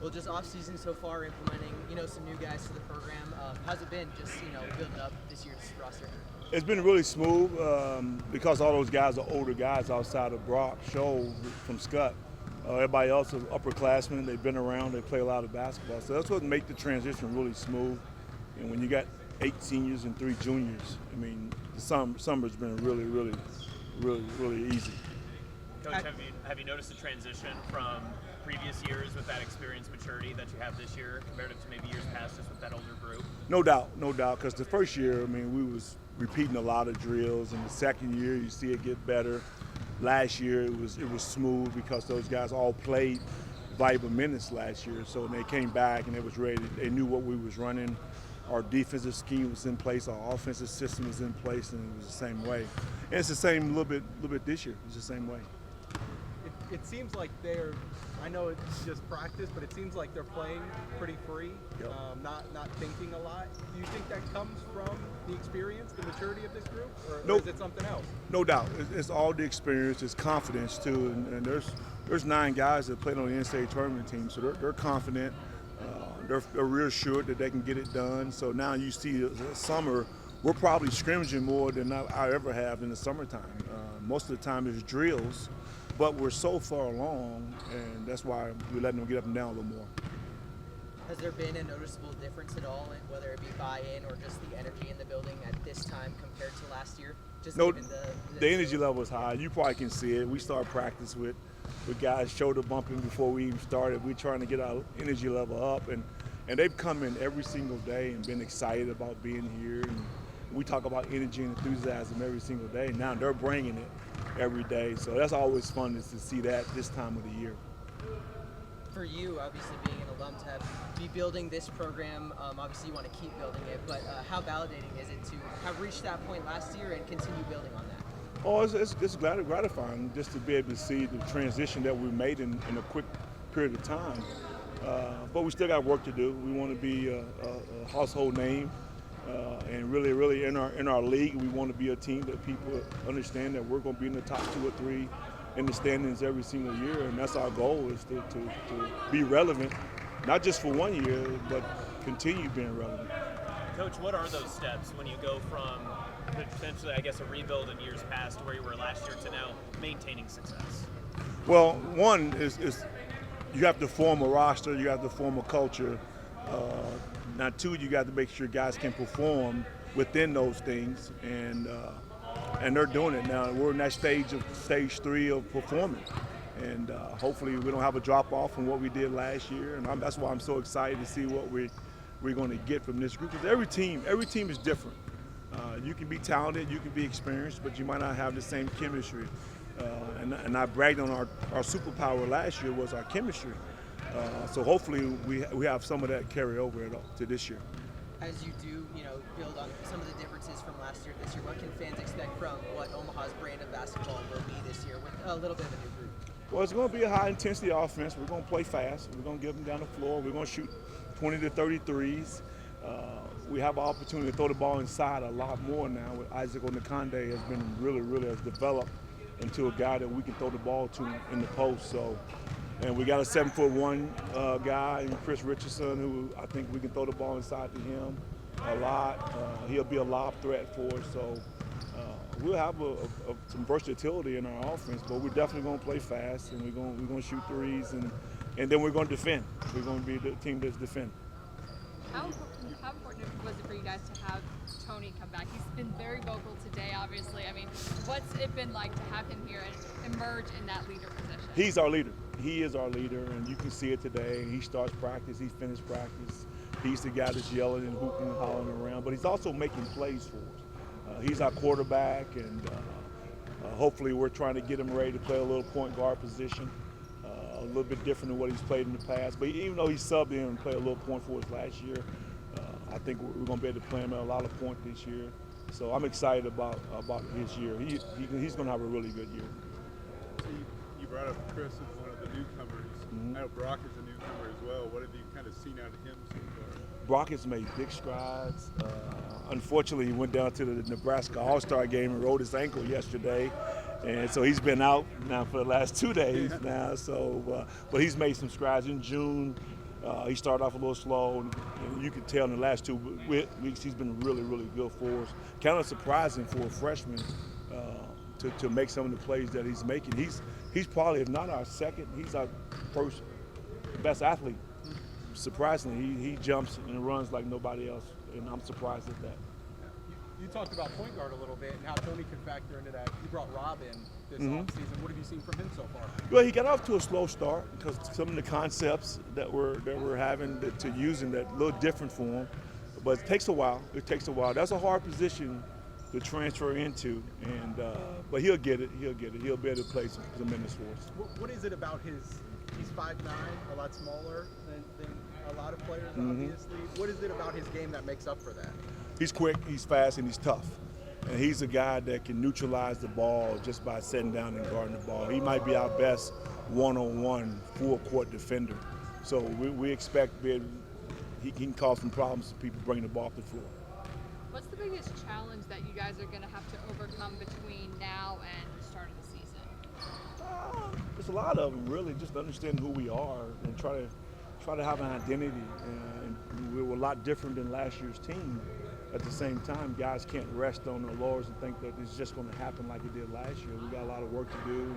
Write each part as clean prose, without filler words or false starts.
Well, just off season so far, implementing some new guys to the program. How's it been just building up this year's roster? It's been really smooth because all those guys are older guys outside of Brock, Scholl from Scott. Everybody else is upperclassmen. They've been around. They play a lot of basketball. So that's what makes the transition really smooth. And when you got 8 seniors and 3 juniors, I mean, the summer's been really easy. Coach, have you noticed a transition from previous years with that experience maturity that you have this year compared to maybe years past just with that older group? No doubt, because the first year, I mean, we was repeating a lot of drills, and the second year you see it get better. Last year it was smooth because those guys all played valuable minutes last year, so when they came back and they was ready, they knew what we was running. Our defensive scheme was in place, our offensive system was in place, and it was the same way. And it's the same little bit this year. It's the same way. It seems like I know it's just practice, but it seems like they're playing pretty free, Yep. not thinking a lot. Do you think that comes from the experience, the maturity of this group, or Nope. is it something else? No doubt. It's all the experience, it's confidence too, and there's 9 guys that played on the NCAA tournament team, so they're confident. They're reassured that they can get it done. So now you see the summer, we're probably scrimmaging more than I ever have in the summertime. Most of the time it's drills, but we're so far along, and that's why we're letting them get up and down a little more. Has there been a noticeable difference at all, in whether it be buy-in or just the energy in the building at this time compared to last year? Just No, given the energy level is high. You probably can see it. We start practice with guys shoulder bumping before we even started. We're trying to get our energy level up, and they've come in every single day and been excited about being here. And we talk about energy and enthusiasm every single day. Now they're bringing it every day, so that's always fun to see that this time of the year. For you, obviously being an alum, to be building this program, obviously you want to keep building it, but how validating is it to have reached that point last year and continue building on that? Oh, it's gratifying just to be able to see the transition that we made in a quick period of time. But we still got work to do. We want to be a household name, and really in our league, we want to be a team that people understand that we're going to be in the top 2 or 3 in the standings every single year, and that's our goal, is to be relevant, not just for 1 year, but continue being relevant. Coach, what are those steps when you go from potentially, I guess, a rebuild in years past to where you were last year to now maintaining success? Well, one is you have to form a roster, you have to form a culture. Now, 2, you got to make sure guys can perform within those things, and they're doing it now. We're in that stage 3 of performing, and hopefully we don't have a drop off from what we did last year. And that's why I'm so excited to see what we're going to get from this group. Because every team is different. You can be talented, you can be experienced, but you might not have the same chemistry. And I bragged on our superpower last year was our chemistry. So hopefully we have some of that carry over to this year. As you do, build on some of the differences from last year, this year, what can fans expect from what Omaha's brand of basketball will be this year with a little bit of a new group? Well, it's going to be a high-intensity offense. We're going to play fast. We're going to get them down the floor. We're going to shoot 20 to 30 threes. We have an opportunity to throw the ball inside a lot more now. With Isaac Onakande has been really has developed into a guy that we can throw the ball to in the post. So, and we got a 7'1" guy, Chris Richardson, who I think we can throw the ball inside to him a lot. He'll be a lob threat for us. So we'll have some versatility in our offense, but we're definitely going to play fast, and we're going to shoot threes, and then we're going to defend. We're going to be the team that's defending. How important was it for you guys to have Tony come back? He's been very vocal today, obviously. I mean, what's it been like to have him here and emerge in that leader position? He's our leader. He is our leader, and you can see it today. He starts practice. He finishes practice. He's the guy that's yelling and hooping and hollering around, but he's also making plays for us. He's our quarterback, and hopefully we're trying to get him ready to play a little point guard position, a little bit different than what he's played in the past. But even though he subbed in and played a little point for us last year, I think we're going to be able to play him at a lot of point this year. So I'm excited about his year. He's going to have a really good year. So you brought up Chris as one of the newcomers. Mm-hmm. I know Brock is a newcomer as well. What have you kind of seen out of him so far? Brock has made big strides. Unfortunately, he went down to the Nebraska All-Star game and rolled his ankle yesterday. And so he's been out now for the last 2 days now. So, but he's made some strides. In June, He started off a little slow, and you could tell in the last 2 weeks he's been really, really good for us. Kind of surprising for a freshman to make some of the plays that he's making. He's probably, if not our second, he's our first best athlete. Surprisingly, he jumps and runs like nobody else, and I'm surprised at that. You talked about point guard a little bit and how Tony could factor into that. You brought Rob in this offseason. What have you seen from him so far? Well, he got off to a slow start because some of the concepts that we're having to using that a little different for him. But it takes a while. That's a hard position to transfer into, and but he'll get it. He'll be able to play some minutes for us. What is it about he's 5'9", a lot smaller than a lot of players, obviously. What is it about his game that makes up for that? He's quick, he's fast, and he's tough. And he's a guy that can neutralize the ball just by sitting down and guarding the ball. He might be our best one-on-one full-court defender. So we expect he can cause some problems to people bringing the ball off the floor. What's the biggest challenge that you guys are going to have to overcome between now and the start of the season? There's a lot of them, really, just understanding who we are and try to have an identity. And we were a lot different than last year's team. At the same time, guys can't rest on their laurels and think that it's just going to happen like it did last year. We got a lot of work to do,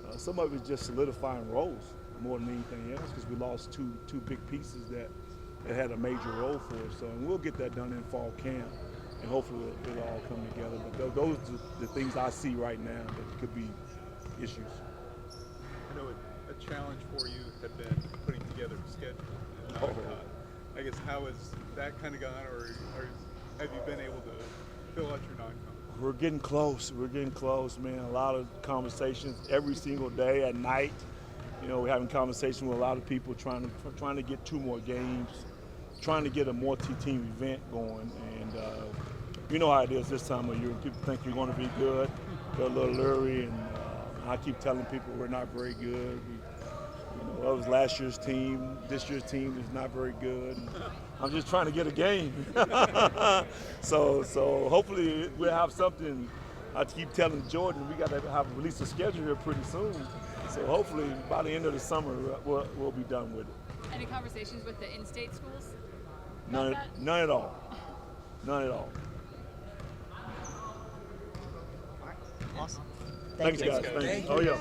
and some of it is just solidifying roles more than anything else because we lost two big pieces that had a major role for us. So, and we'll get that done in fall camp, and hopefully it'll all come together. But those are the things I see right now that could be issues. I know a challenge for you had been putting together a schedule. I guess how has that kind of gone, or have you been able to fill out your non-con? We're getting close, man. A lot of conversations every single day at night. You know, we're having conversations with a lot of people trying to get 2 more games, trying to get a multi-team event going. And you know how it is this time of year. People think you're going to be good. They're a little leery, and I keep telling people we're not very good. That was last year's team. This year's team is not very good. I'm just trying to get a game. So hopefully we'll have something. I keep telling Jordan we got to release a schedule here pretty soon. So hopefully by the end of the summer we'll be done with it. Any conversations with the in-state schools? None at all. None at all. Awesome. Thanks, guys. Thanks. Oh yeah.